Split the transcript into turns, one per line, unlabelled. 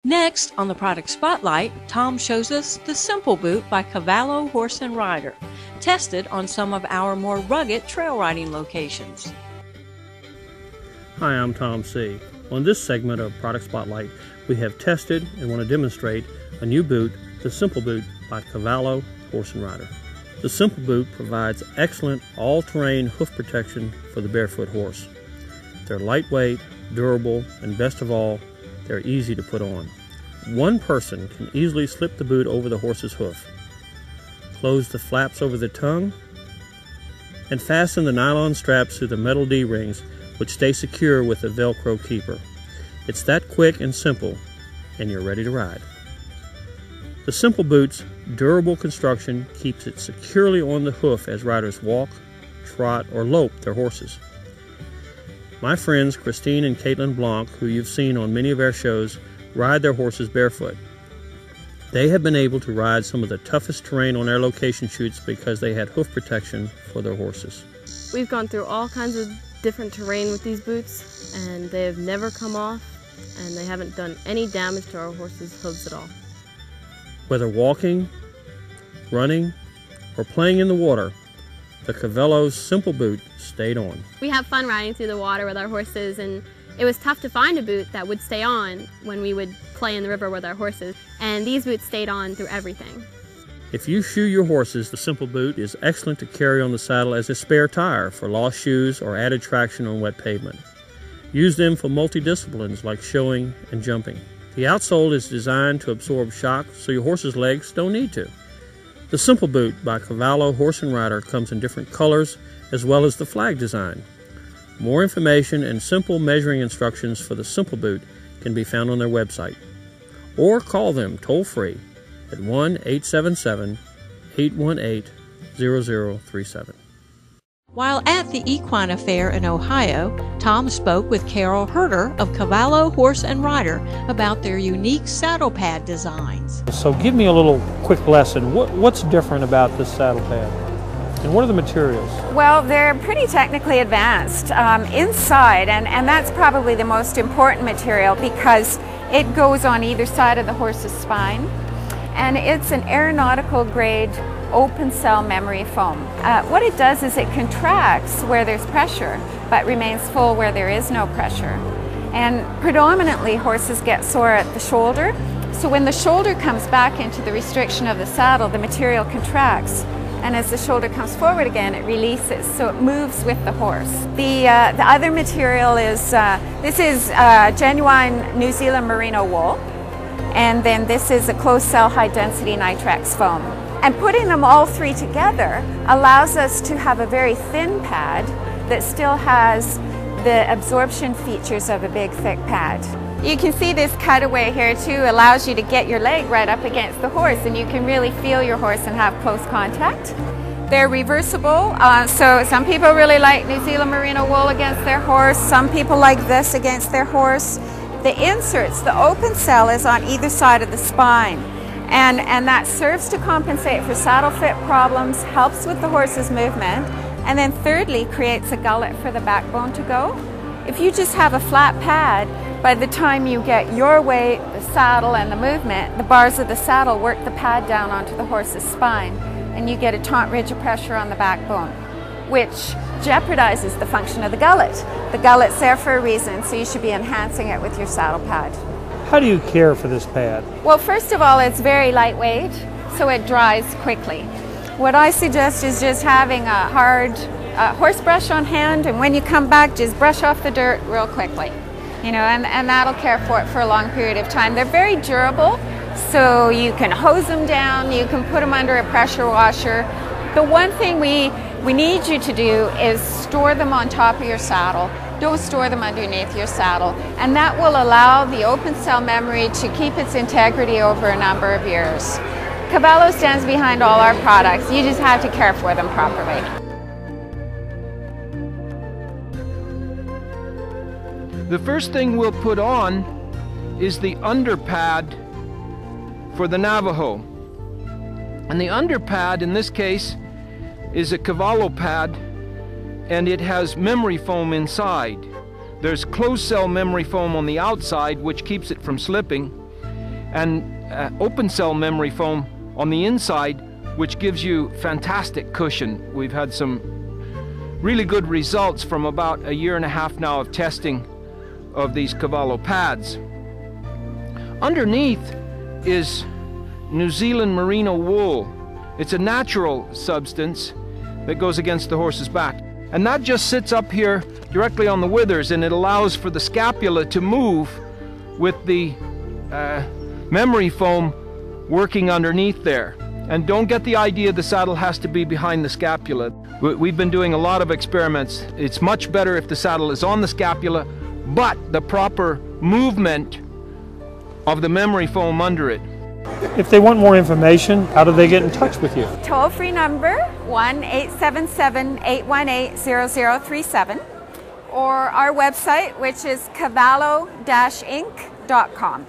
Next, on the product spotlight, Tom shows us the Simple Boot by Cavallo Horse and Rider, tested on some of our more rugged trail riding locations.
Hi, I'm Tom C. On this segment of Product Spotlight, we have tested and want to demonstrate a new boot, the Simple Boot by Cavallo Horse and Rider. The Simple Boot provides excellent all-terrain hoof protection for the barefoot horse. They're lightweight, durable, and best of all, they're easy to put on. One person can easily slip the boot over the horse's hoof, close the flaps over the tongue, and fasten the nylon straps to the metal D-rings, which stay secure with a Velcro keeper. It's that quick and simple, and you're ready to ride. The Simple Boot's durable construction keeps it securely on the hoof as riders walk, trot, or lope their horses. My friends Christine and Caitlin Blanc, who you've seen on many of our shows, ride their horses barefoot. They have been able to ride some of the toughest terrain on our location shoots because they had hoof protection for their horses.
We've gone through all kinds of different terrain with these boots, and they have never come off, and they haven't done any damage to our horses' hooves at all.
Whether walking, running, or playing in the water, the Cavallo's Simple Boot stayed on.
We have fun riding through the water with our horses, and it was tough to find a boot that would stay on when we would play in the river with our horses, and these boots stayed on through everything.
If you shoe your horses, the Simple Boot is excellent to carry on the saddle as a spare tire for lost shoes or added traction on wet pavement. Use them for multi-disciplines like showing and jumping. The outsole is designed to absorb shock so your horse's legs don't need to. The Simple Boot by Cavallo Horse and Rider comes in different colors as well as the flag design. More information and simple measuring instructions for the Simple Boot can be found on their website. Or call them toll-free at 1-877-818-0037.
While at the Equine Affair in Ohio, Tom spoke with Carol Herter of Cavallo Horse and Rider about their unique saddle pad designs.
So give me a little quick lesson. What's different about this saddle pad? And what are the materials?
Well, they're pretty technically advanced inside, and that's probably the most important material because it goes on either side of the horse's spine, and it's an aeronautical grade open cell memory foam. What it does is it contracts where there's pressure but remains full where there is no pressure. And predominantly horses get sore at the shoulder, so when the shoulder comes back into the restriction of the saddle, the material contracts, and as the shoulder comes forward again, it releases, so it moves with the horse. The other material is, this is genuine New Zealand merino wool, and then this is a closed cell high density nitrex foam. And putting them all three together allows us to have a very thin pad that still has the absorption features of a big thick pad. You can see this cutaway here too allows you to get your leg right up against the horse, and you can really feel your horse and have close contact. They're reversible, so some people really like New Zealand merino wool against their horse, some people like this against their horse. The inserts, the open cell is on either side of the spine, and that serves to compensate for saddle fit problems, helps with the horse's movement, and then thirdly creates a gullet for the backbone to go. If you just have a flat pad, by the time you get your weight, the saddle, and the movement, the bars of the saddle work the pad down onto the horse's spine, and you get a taut ridge of pressure on the backbone, which jeopardizes the function of the gullet. The gullet's there for a reason, so you should be enhancing it with your saddle pad.
How do you care for this pad?
Well, first of all, it's very lightweight, so it dries quickly. What I suggest is just having a hard horse brush on hand, and when you come back, just brush off the dirt real quickly. You know, and that'll care for it for a long period of time. They're very durable, so you can hose them down, you can put them under a pressure washer. The one thing we need you to do is store them on top of your saddle. Don't store them underneath your saddle, and that will allow the open cell memory to keep its integrity over a number of years. Cavallo stands behind all our products. You just have to care for them properly.
The first thing we'll put on is the underpad for the Navajo. And the underpad in this case is a Cavallo pad, and it has memory foam inside. There's closed cell memory foam on the outside which keeps it from slipping, and open cell memory foam on the inside, which gives you fantastic cushion. We've had some really good results from about a year and a half now of testing of these Cavallo pads. Underneath is New Zealand merino wool. It's a natural substance that goes against the horse's back. And that just sits up here directly on the withers, and it allows for the scapula to move with the memory foam working underneath there. And don't get the idea the saddle has to be behind the scapula. We've been doing a lot of experiments. It's much better if the saddle is on the scapula, but the proper movement of the memory foam under it.
If they want more information, how do they get in touch with you?
Toll-free number 1-877-818-0037, or our website, which is cavallo-inc.com.